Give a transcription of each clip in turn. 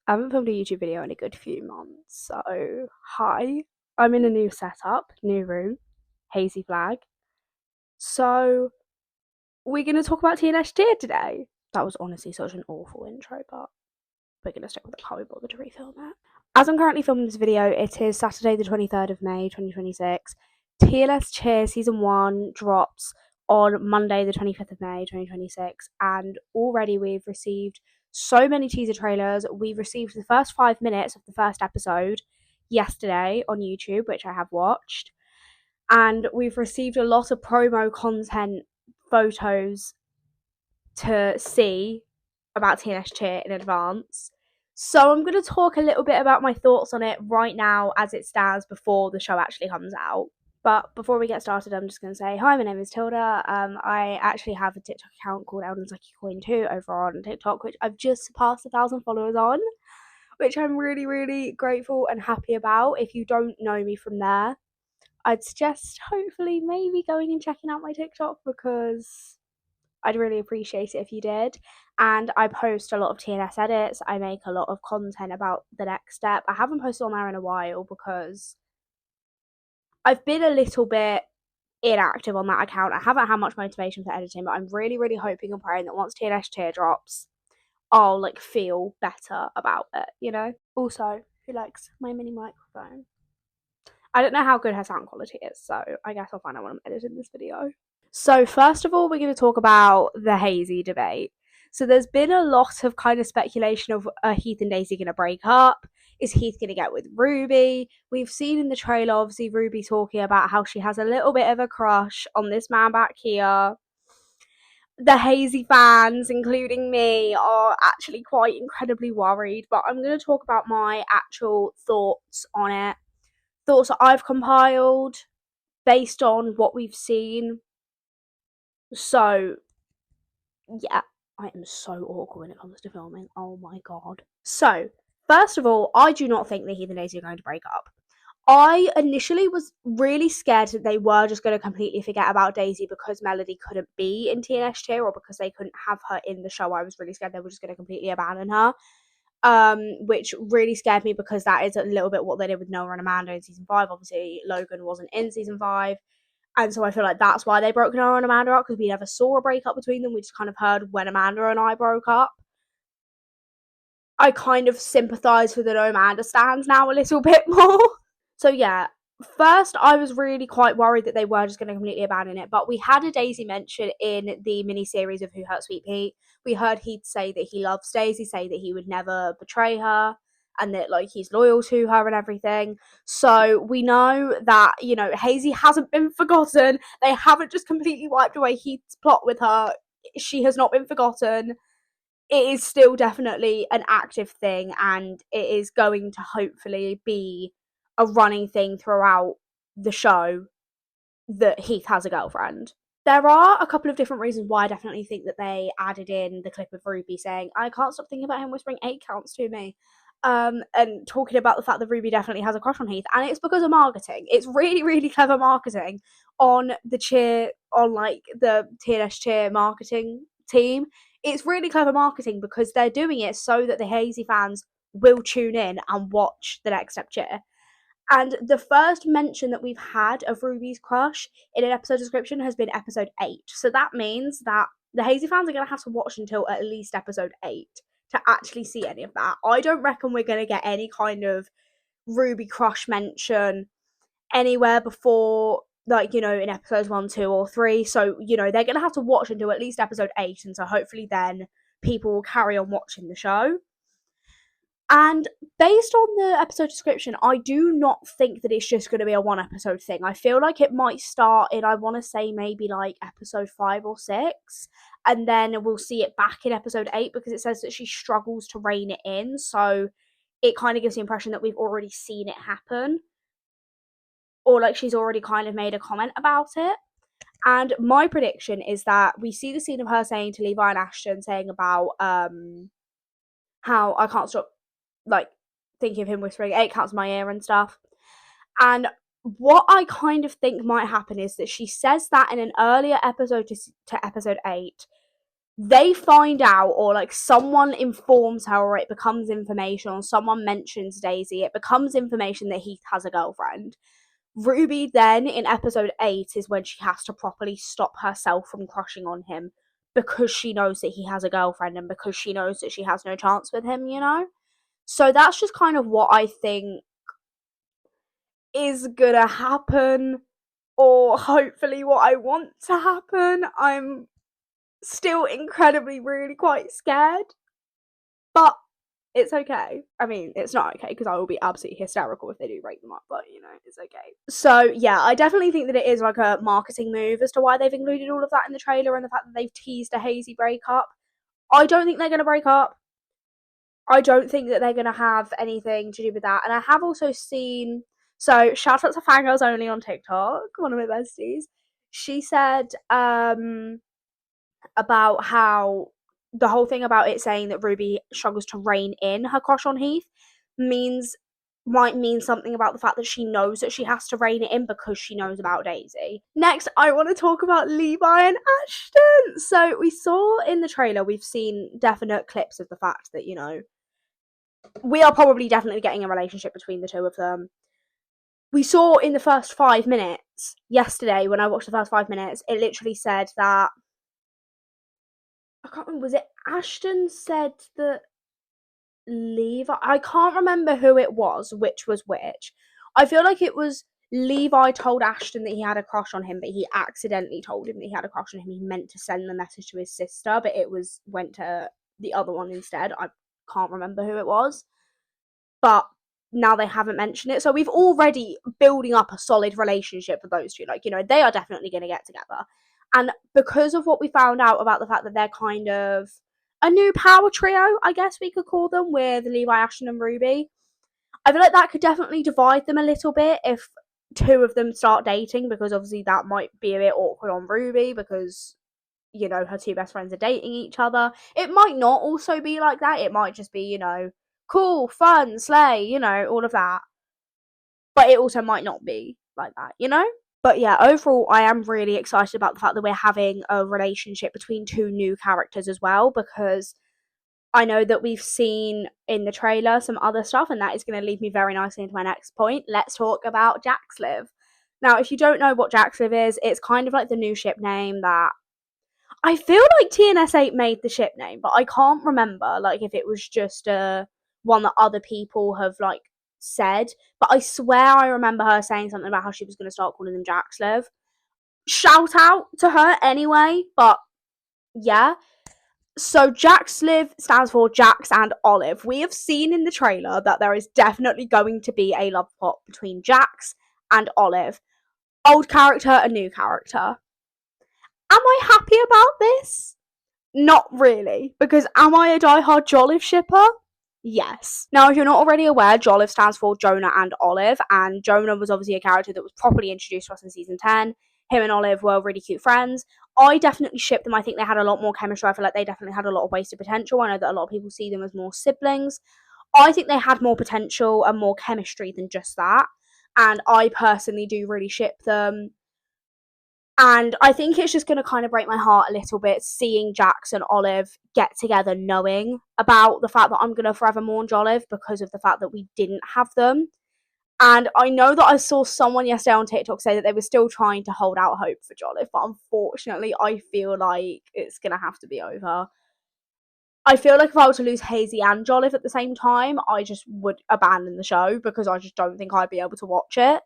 I haven't filmed a YouTube video in a good few months, so hi. I'm in a new setup, new room, hazy flag. So we're gonna talk about TNST today. That was honestly such an awful intro, but we're gonna stick with it. Can't be bothered to refilm it. As I'm currently filming this video, it is Saturday the 23rd of May 2026. TLS Cheer Season 1 drops on Monday the 25th of May 2026, and already we've received so many teaser trailers. We received the first 5 minutes of the first episode yesterday on YouTube, which I have watched, and we've received a lot of promo content photos to see about TNS Cheer in advance. So I'm going to talk a little bit about my thoughts on it right now as it stands before the show actually comes out. But before we get started, I'm just going to say, hi, my name is Tilda. I actually have a TikTok account called EldenZuckyCoin2 over on TikTok, which I've just surpassed 1,000 followers on, which I'm really, really grateful and happy about. If you don't know me from there, I'd suggest hopefully maybe going and checking out my TikTok, because I'd really appreciate it if you did. And I post a lot of TNS edits. I make a lot of content about the next step. I haven't posted on there in a while because I've been a little bit inactive on that account. I haven't had much motivation for editing, but I'm really, really hoping and praying that once TNS Cheer drops, I'll feel better about it, you know? Also, who likes my mini microphone? I don't know how good her sound quality is, so I guess I'll find out when I'm editing this video. So first of all, we're going to talk about the Hazy debate. So there's been a lot of kind of speculation of Heath and Daisy going to break up. Is Heath going to get with Ruby? We've seen in the trailer, obviously, Ruby talking about how she has a little bit of a crush on this man back here. The Hazy fans, including me, are actually quite incredibly worried, but I'm going to talk about my actual thoughts on it. Thoughts that I've compiled based on what we've seen. So, yeah, I am so awkward when it comes to filming. Oh my god. So, first of all, I do not think that Heath and Daisy are going to break up. I initially was really scared that they were just going to completely forget about Daisy because Melody couldn't be in TNS Cheer, or because they couldn't have her in the show. I was really scared they were just going to completely abandon her. Which really scared me because that is a little bit what they did with Noah and Amanda in season 5. Obviously, Logan wasn't in season 5. And so I feel like that's why they broke Noah and Amanda up, because we never saw a breakup between them. We just kind of heard when Amanda and I broke up. I kind of sympathise with the Noah Amanda stands now a little bit more. So yeah, first I was really quite worried that they were just going to completely abandon it. But we had a Daisy mention in the mini-series of Who Hurt Sweet Pea. We heard Heath say that he loves Daisy, say that he would never betray her, and that he's loyal to her and everything. So we know that, Hazy hasn't been forgotten. They haven't just completely wiped away Heath's plot with her. She has not been forgotten. It is still definitely an active thing, and it is going to hopefully be a running thing throughout the show that Heath has a girlfriend. There are a couple of different reasons why I definitely think that they added in the clip of Ruby saying, "I can't stop thinking about him whispering 8 counts to me," and talking about the fact that Ruby definitely has a crush on Heath. And it's because of marketing. It's really, really clever marketing on the the TNS Cheer marketing team. It's really clever marketing because they're doing it so that the Hazy fans will tune in and watch the Next Step Cheer. And the first mention that we've had of Ruby's crush in an episode description has been episode 8. So that means that the Hazy fans are going to have to watch until at least episode 8 to actually see any of that. I don't reckon we're going to get any kind of Ruby crush mention anywhere before, in episodes 1, 2, or 3. So, they're going to have to watch until at least episode 8. And so hopefully then people will carry on watching the show. And based on the episode description, I do not think that it's just going to be a 1 episode thing. I feel like it might start in, I want to say, maybe episode 5 or 6. And then we'll see it back in episode 8, because it says that she struggles to rein it in. So it kind of gives the impression that we've already seen it happen. Or she's already kind of made a comment about it. And my prediction is that we see the scene of her saying to Levi and Ashton, saying about how I can't stop thinking of him whispering 8 counts in my ear and stuff. And what I kind of think might happen is that she says that in an earlier episode to episode 8, they find out, or like someone informs her, or it becomes information, or someone mentions Daisy, it becomes information that Heath has a girlfriend. Ruby then in episode 8 is when she has to properly stop herself from crushing on him, because she knows that he has a girlfriend and because she knows that she has no chance with him, you know? So that's just kind of what I think is gonna happen, or hopefully what I want to happen. I'm still incredibly, really quite scared, but it's okay. I mean, it's not okay because I will be absolutely hysterical if they do break them up, but you know, it's okay. So yeah, I definitely think that it is like a marketing move as to why they've included all of that in the trailer, and the fact that they've teased a Hazy breakup. I don't think they're going to break up. I don't think that they're going to have anything to do with that. And I have also seen, so shout out to Fangirls Only on TikTok, one of my besties. She said about how the whole thing about it saying that Ruby struggles to rein in her crush on Heath might mean something about the fact that she knows that she has to rein it in because she knows about Daisy. Next, I want to talk about Levi and Ashton. So we saw in the trailer, we've seen definite clips of the fact that, you know, we are probably definitely getting a relationship between the two of them. We saw in the first 5 minutes yesterday, when I watched the first 5 minutes, it literally said that, I can't remember, was it Ashton said that Levi, I can't remember who it was, which was which. I feel like it was Levi told Ashton that he had a crush on him, but he accidentally told him that he had a crush on him. He meant to send the message to his sister, but it went to the other one instead. I can't remember who it was, but now they haven't mentioned it, so we've already building up a solid relationship with those two. Like, you know, they are definitely going to get together, and because of what we found out about the fact that they're kind of a new power trio, I guess we could call them, with Levi, Ashton, and Ruby. I feel like that could definitely divide them a little bit if two of them start dating, because obviously that might be a bit awkward on Ruby because, you know, her two best friends are dating each other. It might not also be like that. It might just be, you know, cool, fun, slay, you know, all of that. But it also might not be like that, you know? But yeah, overall, I am really excited about the fact that we're having a relationship between two new characters as well, because I know that we've seen in the trailer some other stuff, and that is going to lead me very nicely into my next point. Let's talk about Jaxliv. Now, if you don't know what Jaxliv is, it's kind of like the new ship name that I feel like TNS8 made the ship name, but I can't remember like if it was just one that other people have like said. But I swear I remember her saying something about how she was going to start calling them Jaxliv. Shout out to her anyway, but yeah. So Jaxliv stands for Jax and Olive. We have seen in the trailer that there is definitely going to be a love plot between Jax and Olive. Old character, a new character. Am I happy about this? Not really, because am I a diehard Jolliffe shipper? Yes. Now, if you're not already aware, Jolliffe stands for Jonah and Olive, and Jonah was obviously a character that was properly introduced to us in season 10. Him and Olive were really cute friends. I definitely ship them. I think they had a lot more chemistry. I feel like they definitely had a lot of wasted potential. I know that a lot of people see them as more siblings. I think they had more potential and more chemistry than just that. And I personally do really ship them. And I think it's just going to kind of break my heart a little bit seeing Jax and Olive get together, knowing about the fact that I'm going to forever mourn Jolliffe because of the fact that we didn't have them. And I know that I saw someone yesterday on TikTok say that they were still trying to hold out hope for Jolliffe, but unfortunately, I feel like it's going to have to be over. I feel like if I were to lose Hazy and Jolliffe at the same time, I just would abandon the show because I just don't think I'd be able to watch it.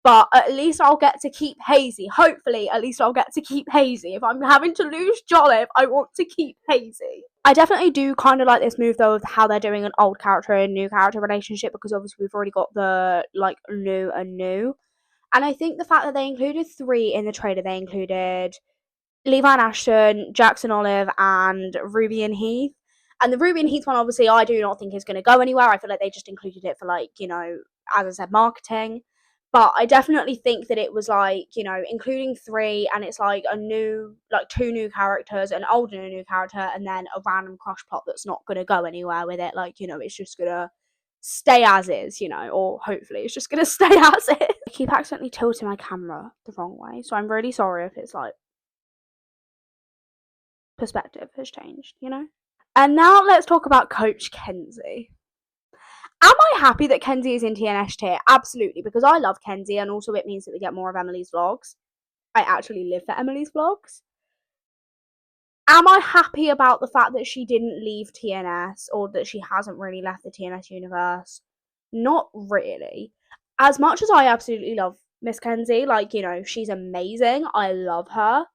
But at least I'll get to keep Hazy. Hopefully, at least I'll get to keep Hazy. If I'm having to lose Jolliffe, I want to keep Hazy. I definitely do kind of like this move, though, of how they're doing an old character and new character relationship, because obviously we've already got the, like, new and new. And I think the fact that they included 3 in the trailer, they included Levi and Ashton, Jackson Olive, and Ruby and Heath. And the Ruby and Heath one, obviously, I do not think is going to go anywhere. I feel like they just included it for, like, you know, as I said, marketing. But I definitely think that it was like, you know, including 3, and it's like a new, like 2 new characters, an old and a new character, and then a random crush plot that's not going to go anywhere with it. Like, you know, it's just going to stay as is, you know, or hopefully it's just going to stay as is. I keep accidentally tilting my camera the wrong way, so I'm really sorry if it's like perspective has changed, you know? And now let's talk about Coach Kenzie. Am I happy that Kenzie is in TNS tier? Absolutely, because I love Kenzie, and also it means that we get more of Emily's vlogs. I actually live for Emily's vlogs. Am I happy about the fact that she didn't leave TNS, or that she hasn't really left the TNS universe? Not really. As much as I absolutely love Miss Kenzie, like, you know, she's amazing. I love her.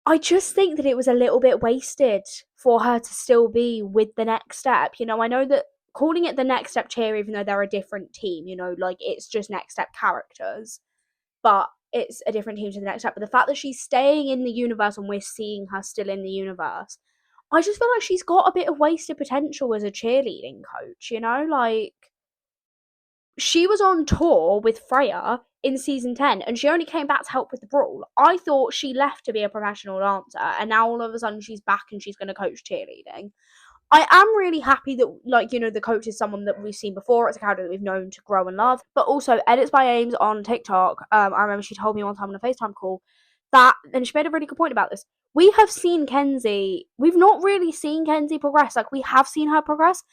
I just think that it was a little bit wasted for her to still be with the Next Step. You know, I know that calling it the Next Step tier, even though they're a different team, you know, like it's just Next Step characters, but it's a different team to the Next Step. But the fact that she's staying in the universe and we're seeing her still in the universe, I just feel like she's got a bit of wasted potential as a cheerleading coach, you know, like she was on tour with Freya in season 10 and she only came back to help with the brawl. I thought she left to be a professional dancer and now all of a sudden she's back and she's going to coach cheerleading. I am really happy that, like, you know, the coach is someone that we've seen before. It's a character that we've known to grow and love. But also, Edits by Ames on TikTok, I remember she told me one time on a FaceTime call that, and she made a really good point about this, we have seen Kenzie, we've not really seen Kenzie progress. Like, we have seen her progress,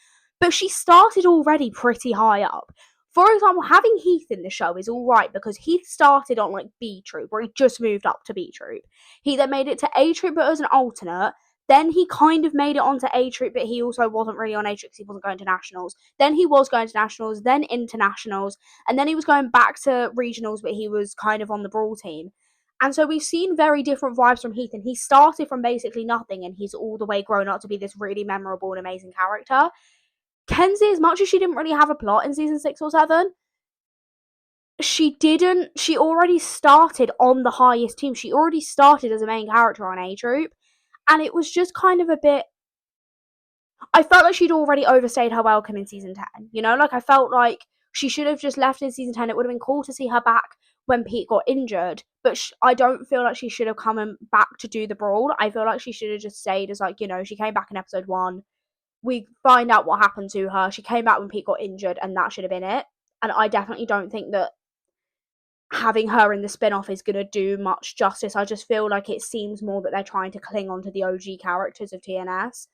but she started already pretty high up. For example, having Heath in the show is alright because Heath started on, like, B Troop, where he just moved up to B Troop. He then made it to A Troop, but as an alternate. Then he kind of made it onto A Troop, but he also wasn't really on A Troop because he wasn't going to nationals. Then he was going to nationals, then internationals, and then he was going back to regionals, but he was kind of on the brawl team. And so we've seen very different vibes from Heath, and he started from basically nothing, and he's all the way grown up to be this really memorable and amazing character. Kenzie, as much as she didn't really have a plot in season 6 or 7, she already started on the highest team. She already started as a main character on A Troop. And it was just kind of a bit, I felt like she'd already overstayed her welcome in season 10, you know? Like, I felt like she should have just left in season 10. It would have been cool to see her back when Pete got injured, but I don't feel like she should have come back to do the brawl. I feel like she should have just stayed as, like, you know, she came back in episode 1. We find out what happened to her. She came back when Pete got injured, and that should have been it. And I definitely don't think that having her in the spin-off is going to do much justice. I just feel like it seems more that they're trying to cling on to the OG characters of TNS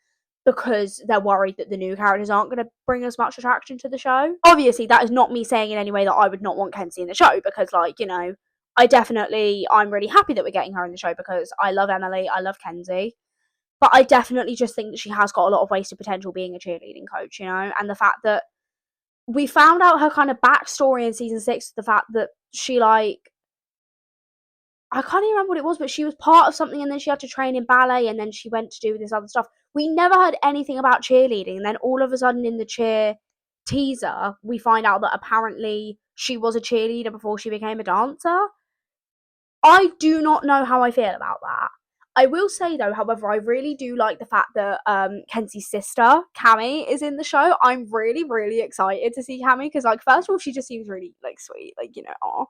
because they're worried that the new characters aren't going to bring as much attraction to the show. Obviously, that is not me saying in any way that I would not want Kenzie in the show because, like, you know, I'm really happy that we're getting her in the show because I love Emily, I love Kenzie. But I definitely just think that she has got a lot of wasted potential being a cheerleading coach, you know, and the fact that we found out her kind of backstory in season 6, the fact that she, like, I can't even remember what it was, but she was part of something and then she had to train in ballet and then she went to do this other stuff. We never heard anything about cheerleading, and then all of a sudden in the cheer teaser, we find out that apparently she was a cheerleader before she became a dancer. I do not know how I feel about that. I will say though, however, I really do like the fact that Kenzie's sister, Cammy, is in the show. I'm really, really excited to see Cammy because, like, first of all, she just seems really, like, sweet, like, you know, aw.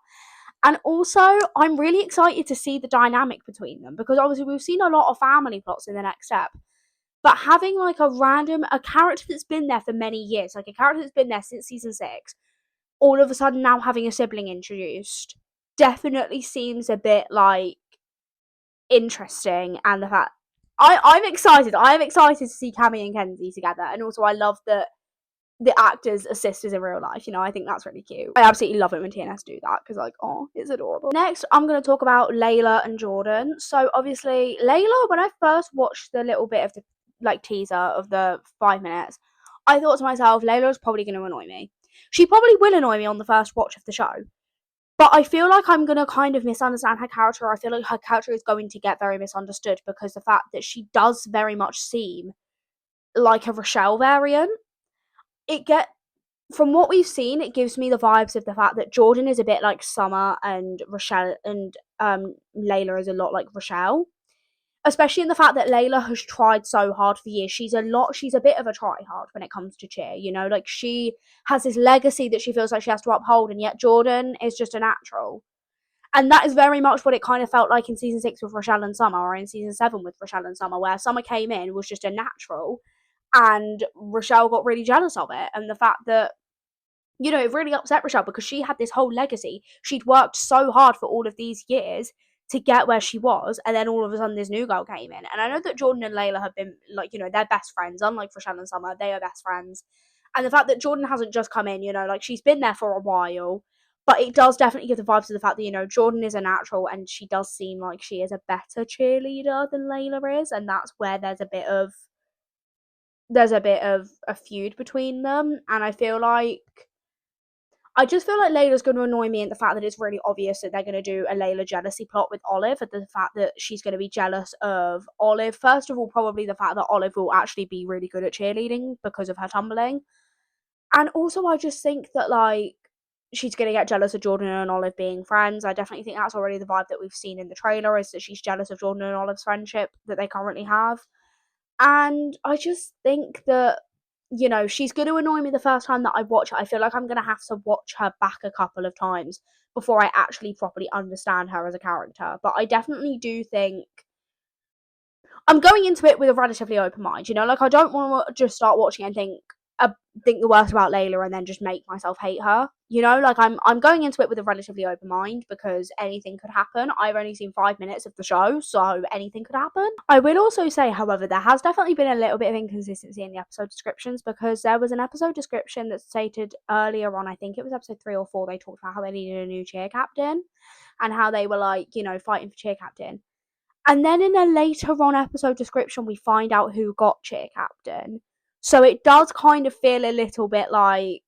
And also, I'm really excited to see the dynamic between them because obviously we've seen a lot of family plots in the Next Step. But having, like, a character that's been there for many years, like a character that's been there since season 6, all of a sudden now having a sibling introduced, definitely seems a bit, like, interesting. And the fact I'm excited. I am excited to see Cammy and Kenzie together. And also I love that the actors are sisters in real life, you know, I think that's really cute. I absolutely love it when TNS do that, because, like, oh, it's adorable. Next, I'm going to talk about Layla and Jordan. So, obviously, Layla, when I first watched the little bit of the, like, teaser of the 5 minutes, I thought to myself, Layla's probably going to annoy me. She probably will annoy me on the first watch of the show. But I feel like I'm going to kind of misunderstand her character. I feel like her character is going to get very misunderstood because the fact that she does very much seem like a Rochelle variant. From what we've seen, it gives me the vibes of the fact that Jordan is a bit like Summer and Rochelle, and Layla is a lot like Rochelle. Especially in the fact that Layla has tried so hard for years. She's a bit of a try-hard when it comes to cheer, you know? Like, she has this legacy that she feels like she has to uphold, and yet Jordan is just a natural. And that is very much what it kind of felt like in season 6 with Rochelle and Summer, or in season 7 with Rochelle and Summer, where Summer came in, was just a natural, and Rochelle got really jealous of it. And the fact that, you know, it really upset Rochelle because she had this whole legacy. She'd worked so hard for all of these years to get where she was, and then all of a sudden this new girl came in. And I know that Jordan and Layla have been, like, you know, they're best friends, unlike Rochelle and Summer, they are best friends. And the fact that Jordan hasn't just come in, you know, like, she's been there for a while, but it does definitely give the vibes of the fact that, you know, Jordan is a natural, and she does seem like she is a better cheerleader than Layla is, and that's where there's a bit of a feud between them. And I just feel like Layla's going to annoy me, and the fact that it's really obvious that they're going to do a Layla jealousy plot with Olive, and the fact that she's going to be jealous of Olive. First of all, probably the fact that Olive will actually be really good at cheerleading because of her tumbling. And also, I just think that, like, she's going to get jealous of Jordan and Olive being friends. I definitely think that's already the vibe that we've seen in the trailer, is that she's jealous of Jordan and Olive's friendship that they currently have. And I just think that, you know, she's going to annoy me the first time that I watch her. I feel like I'm going to have to watch her back a couple of times before I actually properly understand her as a character. But I definitely do think I'm going into it with a relatively open mind, you know, like, I don't want to just start watching and think the worst about Layla and then just make myself hate her, you know, like, I'm going into it with a relatively open mind because anything could happen. I've only seen 5 minutes of the show, so anything could happen. I will also say, however, there has definitely been a little bit of inconsistency in the episode descriptions, because there was an episode description that stated earlier on, I think it was episode 3 or 4, they talked about how they needed a new cheer captain and how they were, like, you know, fighting for cheer captain. And then in a later on episode description, we find out who got cheer captain. So it does kind of feel a little bit like,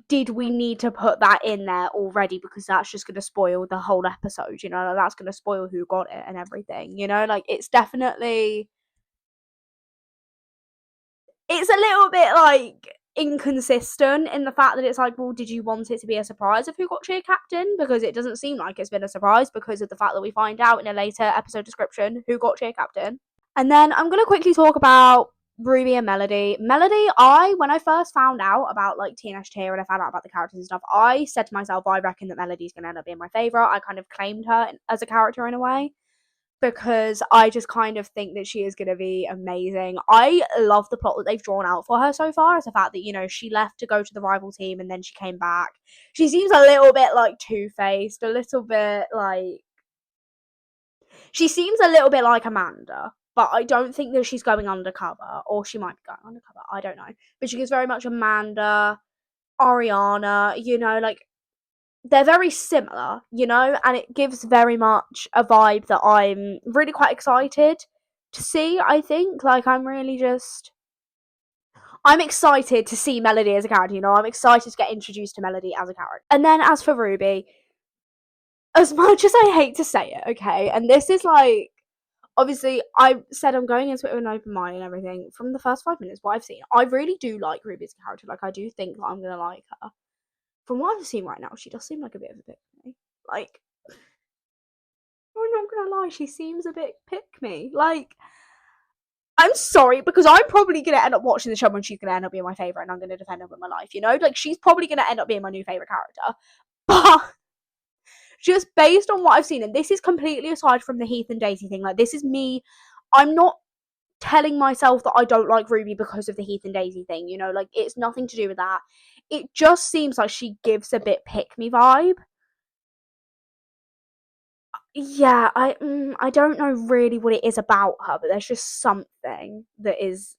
did we need to put that in there already? Because that's just going to spoil the whole episode, you know? That's going to spoil who got it and everything, you know? Like, it's definitely... It's a little bit, like, inconsistent in the fact that it's like, well, did you want it to be a surprise of who got cheer captain? Because it doesn't seem like it's been a surprise, because of the fact that we find out in a later episode description who got cheer captain. And then I'm going to quickly talk about Ruby and Melody. Melody, when I first found out about, like, TNST and I found out about the characters and stuff, I said to myself, I reckon that Melody's going to end up being my favourite. I kind of claimed her as a character in a way, because I just kind of think that she is going to be amazing. I love the plot that they've drawn out for her so far, as the fact that, you know, she left to go to the rival team and then she came back. She seems a little bit, like, two-faced, a little bit, like... She seems a little bit like Amanda, but I don't think that she's going undercover, or she might be going undercover, I don't know. But she gives very much Amanda, Ariana, you know, like, they're very similar, you know, and it gives very much a vibe that I'm really quite excited to see, I think. Like, I'm excited to see Melody as a character, you know, I'm excited to get introduced to Melody as a character. And then as for Ruby, as much as I hate to say it, okay, and this is like, obviously, I said I'm going into it with an open mind and everything. From the first 5 minutes, what I've seen, I really do like Ruby as a character. Like, I do think that I'm going to like her. From what I've seen right now, she does seem like a bit of a pick-me. Like, I'm not gonna lie, she seems a bit pick-me. Like, I'm sorry, because I'm probably gonna end up watching the show and she's gonna end up being my favourite and I'm gonna defend her with my life, you know? Like, she's probably gonna end up being my new favourite character. But just based on what I've seen, and this is completely aside from the Heath and Daisy thing, like, this is me, I'm not telling myself that I don't like Ruby because of the Heath and Daisy thing, you know? Like, it's nothing to do with that. It just seems like she gives a bit pick-me vibe. Yeah, I don't know really what it is about her, but there's just something that is,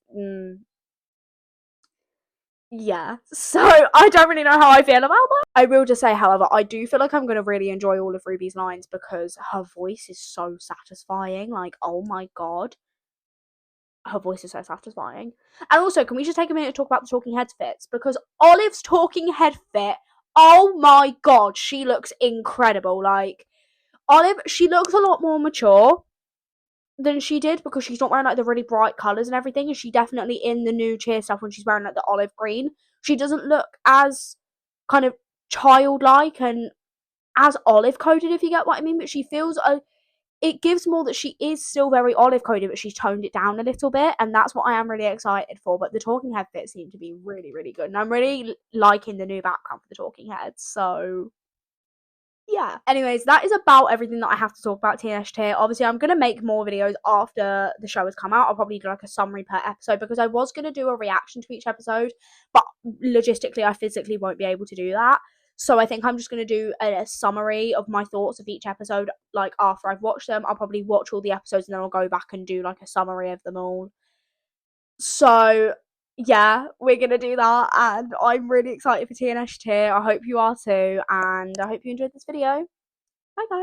yeah. So, I don't really know how I feel about that. I will just say, however, I do feel like I'm gonna really enjoy all of Ruby's lines because her voice is so satisfying. Like, oh my god. Her voice is so satisfying. And also, can we just take a minute to talk about the talking heads fits? Because Olive's talking head fit, oh my god, she looks incredible. Like, Olive, she looks a lot more mature than she did because she's not wearing, like, the really bright colours and everything, and she definitely, in the new cheer stuff, when she's wearing, like, the olive green, she doesn't look as kind of childlike and as olive coated, if you get what I mean. But she feels it gives more that she is still very olive coated, but she's toned it down a little bit, and that's what I am really excited for. But the talking head fits seem to be really, really good, and I'm really liking the new background for the talking heads. So yeah. Anyways, that is about everything that I have to talk about TNST. Obviously, I'm going to make more videos after the show has come out. I'll probably do, like, a summary per episode because I was going to do a reaction to each episode, but logistically, I physically won't be able to do that. So I think I'm just going to do a summary of my thoughts of each episode, like after I've watched them. I'll probably watch all the episodes and then I'll go back and do like a summary of them all. So yeah, we're going to do that, and I'm really excited for TNST. I hope you are too, and I hope you enjoyed this video. Bye guys.